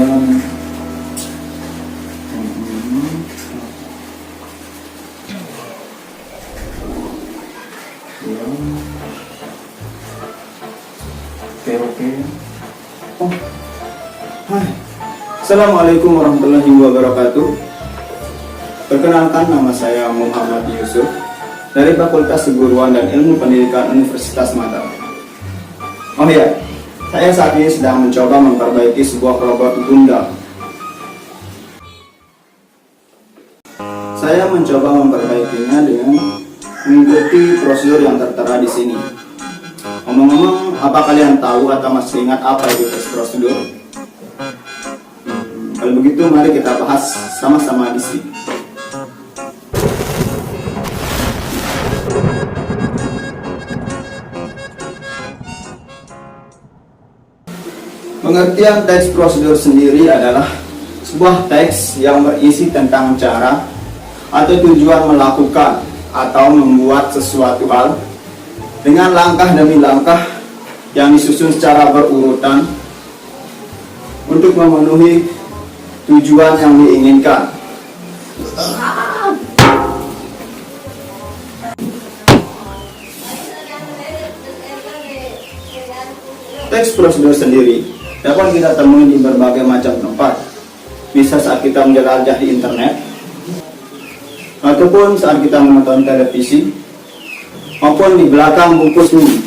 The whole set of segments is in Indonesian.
kemudian oke. Oh, hai. Assalamualaikum warahmatullahi wabarakatuh. Perkenalkan, nama saya Muhammad Yusuf dari Fakultas Keguruan dan Ilmu Pendidikan Universitas Mataram. Oh ya, saya saat ini sedang mencoba memperbaiki sebuah robot Gundam. Saya mencoba memperbaikinya dengan mengikuti prosedur yang tertera di sini. Ngomong-ngomong, apa kalian tahu atau masih ingat apa itu tes prosedur? Kalau begitu, mari kita bahas sama-sama di sini. Pengertian teks prosedur sendiri adalah sebuah teks yang berisi tentang cara atau tujuan melakukan atau membuat sesuatu hal dengan langkah demi langkah yang disusun secara berurutan untuk memenuhi tujuan yang diinginkan. Teks prosedur sendiri dapat kita temui di berbagai macam tempat, bisa saat kita menjelajah di internet, ataupun saat kita menonton televisi, maupun di belakang buku studi.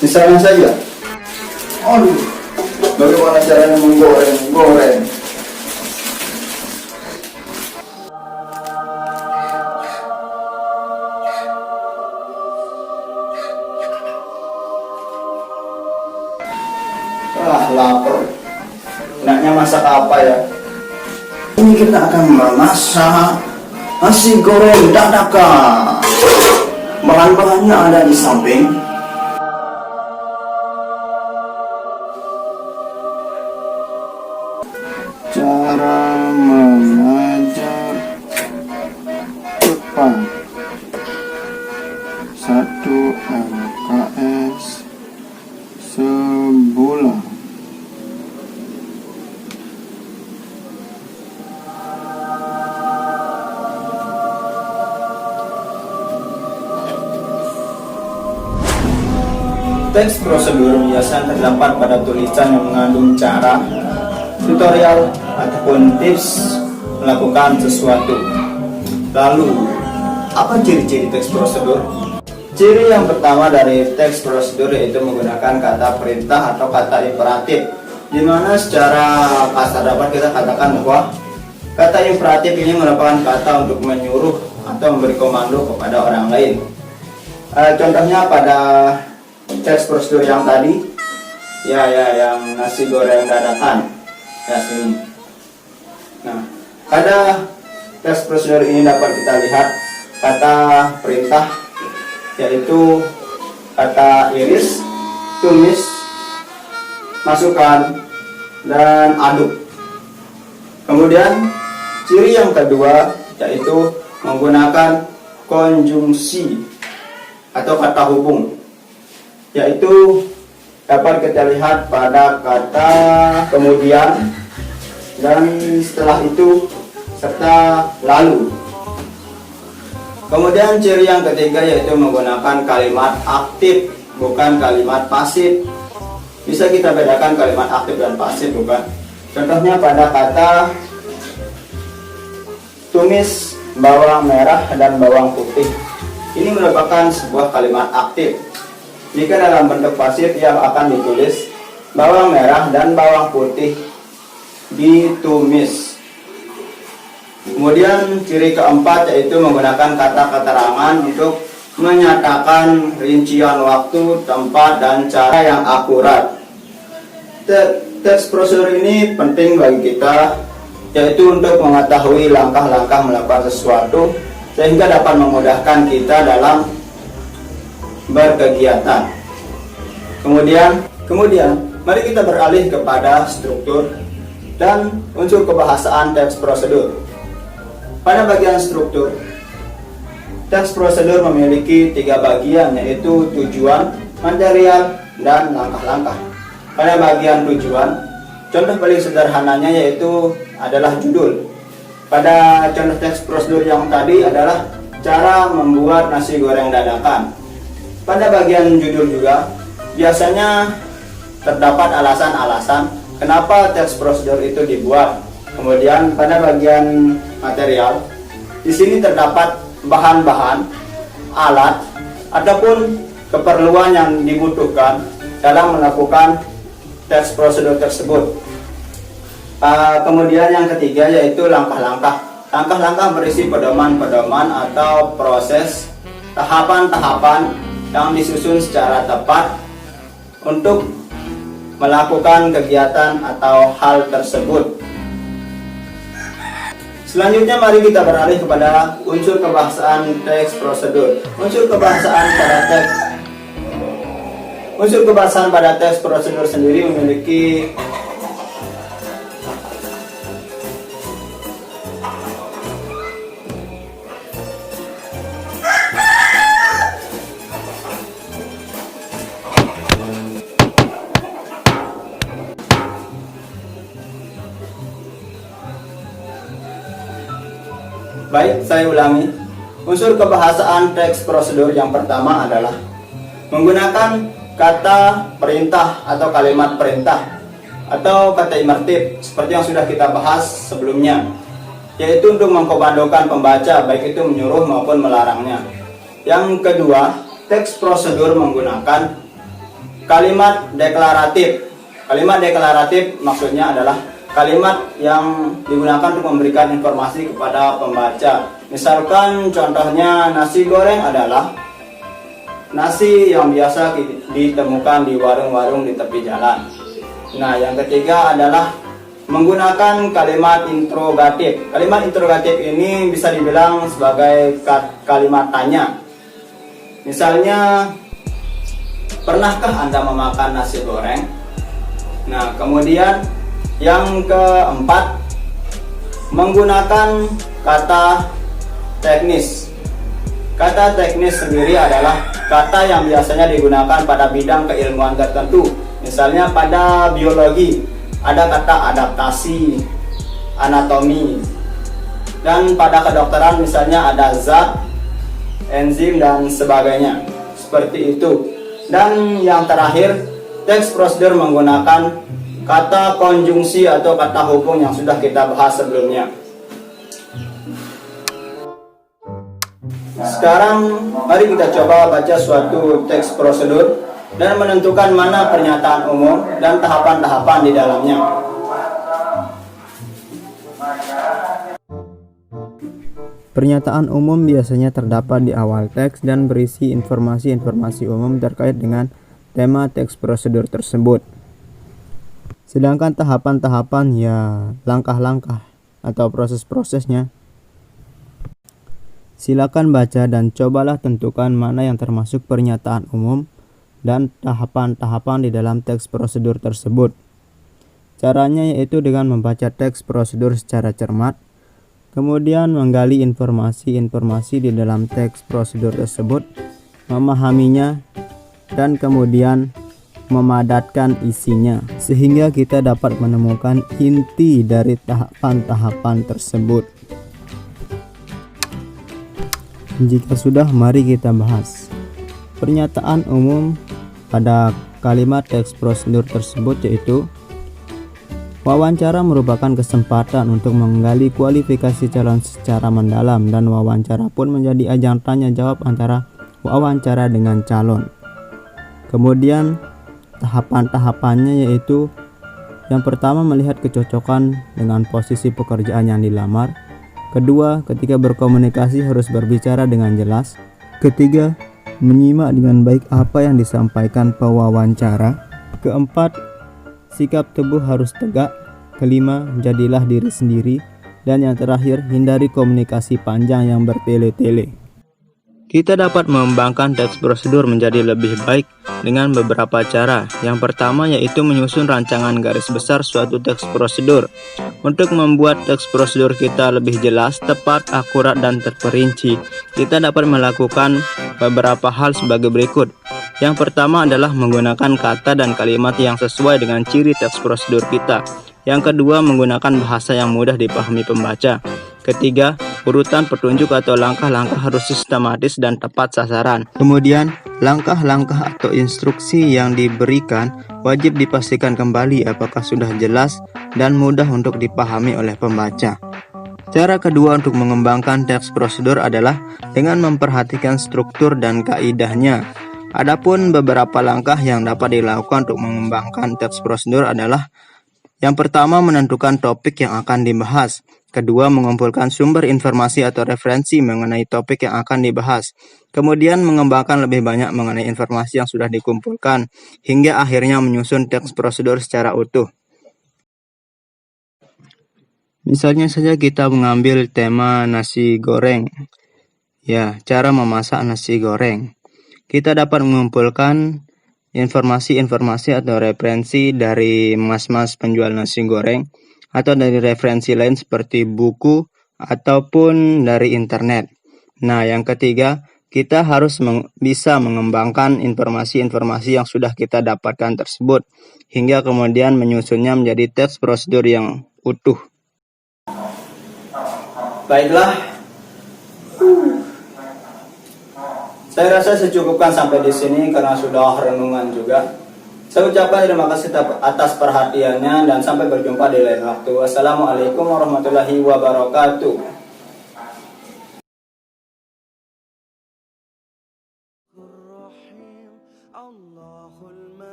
Misalnya saja, bagaimana caranya menggoreng. Lapar. Enaknya masak apa ya? Ini kita akan memasak nasi goreng dadakan. Bahan-bahannya ada di samping. Cara mengajar Jepang 1 LKS sebulan. Teks prosedur biasanya terdapat pada tulisan yang mengandung cara, tutorial, ataupun tips melakukan sesuatu. Lalu, apa ciri-ciri teks prosedur? Ciri yang pertama dari teks prosedur yaitu menggunakan kata perintah atau kata imperatif, di mana secara kasar dapat kita katakan bahwa kata imperatif ini merupakan kata untuk menyuruh atau memberi komando kepada orang lain. Contohnya pada teks prosedur yang tadi, yang nasi goreng dadakan, ya sini. Nah, pada teks prosedur ini dapat kita lihat kata perintah, yaitu kata iris, tumis, masukkan, dan aduk. Kemudian ciri yang kedua yaitu menggunakan konjungsi atau kata hubung, yaitu dapat kita lihat pada kata kemudian dan setelah itu serta lalu. Kemudian ciri yang ketiga yaitu menggunakan kalimat aktif, bukan kalimat pasif. Bisa kita bedakan kalimat aktif dan pasif, bukan? Contohnya pada kata tumis bawang merah dan bawang putih. Ini merupakan sebuah kalimat aktif. Jika dalam bentuk pasif yang akan ditulis bawang merah dan bawang putih ditumis. Kemudian ciri keempat yaitu menggunakan kata keterangan untuk menyatakan rincian waktu, tempat, dan cara yang akurat. Teks prosedur ini penting bagi kita, yaitu untuk mengetahui langkah-langkah melakukan sesuatu sehingga dapat memudahkan kita dalam berkegiatan. Kemudian mari kita beralih kepada struktur dan unsur kebahasaan teks prosedur. Pada bagian struktur, teks prosedur memiliki 3 bagian, yaitu tujuan, material, dan langkah-langkah. pada bagian tujuan, contoh paling sederhananya yaitu adalah judul. Pada contoh teks prosedur yang tadi adalah cara membuat nasi goreng dadakan. Pada bagian judul juga biasanya terdapat alasan-alasan kenapa teks prosedur itu dibuat. Kemudian pada bagian material, di sini terdapat bahan-bahan, alat, ataupun keperluan yang dibutuhkan dalam melakukan teks prosedur tersebut. Kemudian yang ketiga yaitu langkah-langkah. Langkah-langkah berisi pedoman-pedoman atau proses tahapan-tahapan yang disusun secara tepat untuk melakukan kegiatan atau hal tersebut. Selanjutnya mari kita beralih kepada unsur kebahasaan teks prosedur. Unsur kebahasaan pada teks prosedur sendiri memiliki Baik, saya ulangi. Unsur kebahasaan teks prosedur yang pertama adalah menggunakan kata perintah atau kalimat perintah atau kata imperatif seperti yang sudah kita bahas sebelumnya, yaitu untuk mengkomandokan pembaca baik itu menyuruh maupun melarangnya. Yang kedua, teks prosedur menggunakan kalimat deklaratif. Kalimat deklaratif maksudnya adalah kalimat yang digunakan untuk memberikan informasi kepada pembaca. Misalkan contohnya nasi goreng adalah nasi yang biasa ditemukan di warung-warung di tepi jalan. Nah, yang ketiga adalah menggunakan kalimat interrogatif. Kalimat interrogatif ini bisa dibilang sebagai kalimat tanya. Misalnya, pernahkah Anda memakan nasi goreng? Nah, kemudian yang keempat, menggunakan kata teknis. Kata teknis sendiri adalah kata yang biasanya digunakan pada bidang keilmuan tertentu. Misalnya pada biologi, ada kata adaptasi, anatomi. Dan pada kedokteran misalnya ada zat, enzim, dan sebagainya. Seperti itu. Dan yang terakhir, teks prosedur menggunakan kata konjungsi atau kata hubung yang sudah kita bahas sebelumnya. Sekarang mari kita coba baca suatu teks prosedur dan menentukan mana pernyataan umum dan tahapan-tahapan di dalamnya. Pernyataan umum biasanya terdapat di awal teks dan berisi informasi-informasi umum terkait dengan tema teks prosedur tersebut. Sedangkan tahapan-tahapan ya langkah-langkah atau proses-prosesnya. Silakan baca dan cobalah tentukan mana yang termasuk pernyataan umum dan tahapan-tahapan di dalam teks prosedur tersebut. Caranya yaitu dengan membaca teks prosedur secara cermat, kemudian menggali informasi-informasi di dalam teks prosedur tersebut, memahaminya, dan kemudian memadatkan isinya sehingga kita dapat menemukan inti dari tahapan-tahapan tersebut. Jika sudah, mari kita bahas pernyataan umum pada kalimat teks prosedur tersebut, yaitu wawancara merupakan kesempatan untuk menggali kualifikasi calon secara mendalam, dan wawancara pun menjadi ajang tanya jawab antara wawancara dengan calon. Kemudian tahapan-tahapannya yaitu yang pertama, melihat kecocokan dengan posisi pekerjaan yang dilamar. Kedua, ketika berkomunikasi harus berbicara dengan jelas. Ketiga, menyimak dengan baik apa yang disampaikan pewawancara. Keempat, sikap tubuh harus tegak. Kelima, jadilah diri sendiri. Dan yang terakhir, hindari komunikasi panjang yang bertele-tele. Kita dapat mengembangkan teks prosedur menjadi lebih baik dengan beberapa cara. Yang pertama yaitu menyusun rancangan garis besar suatu teks prosedur. Untuk membuat teks prosedur kita lebih jelas, tepat, akurat, dan terperinci, kita dapat melakukan beberapa hal sebagai berikut. Yang pertama adalah menggunakan kata dan kalimat yang sesuai dengan ciri teks prosedur kita. Yang kedua, menggunakan bahasa yang mudah dipahami pembaca. Ketiga, urutan petunjuk atau langkah-langkah harus sistematis dan tepat sasaran. Kemudian, langkah-langkah atau instruksi yang diberikan wajib dipastikan kembali apakah sudah jelas dan mudah untuk dipahami oleh pembaca. Cara kedua untuk mengembangkan teks prosedur adalah dengan memperhatikan struktur dan kaidahnya. Adapun beberapa langkah yang dapat dilakukan untuk mengembangkan teks prosedur adalah: yang pertama, menentukan topik yang akan dibahas. Kedua, mengumpulkan sumber informasi atau referensi mengenai topik yang akan dibahas. Kemudian, mengembangkan lebih banyak mengenai informasi yang sudah dikumpulkan, hingga akhirnya menyusun teks prosedur secara utuh. Misalnya saja kita mengambil tema nasi goreng. Ya, cara memasak nasi goreng. Kita dapat mengumpulkan informasi-informasi atau referensi dari mas-mas penjual nasi goreng atau dari referensi lain seperti buku ataupun dari internet. Nah, yang ketiga, kita harus bisa mengembangkan informasi-informasi yang sudah kita dapatkan tersebut hingga kemudian menyusunnya menjadi teks prosedur yang utuh. Baiklah. Saya rasa secukupkan sampai di sini karena sudah renungan juga. Saya ucapkan terima kasih atas perhatiannya dan sampai berjumpa di lain waktu. Wassalamualaikum warahmatullahi wabarakatuh.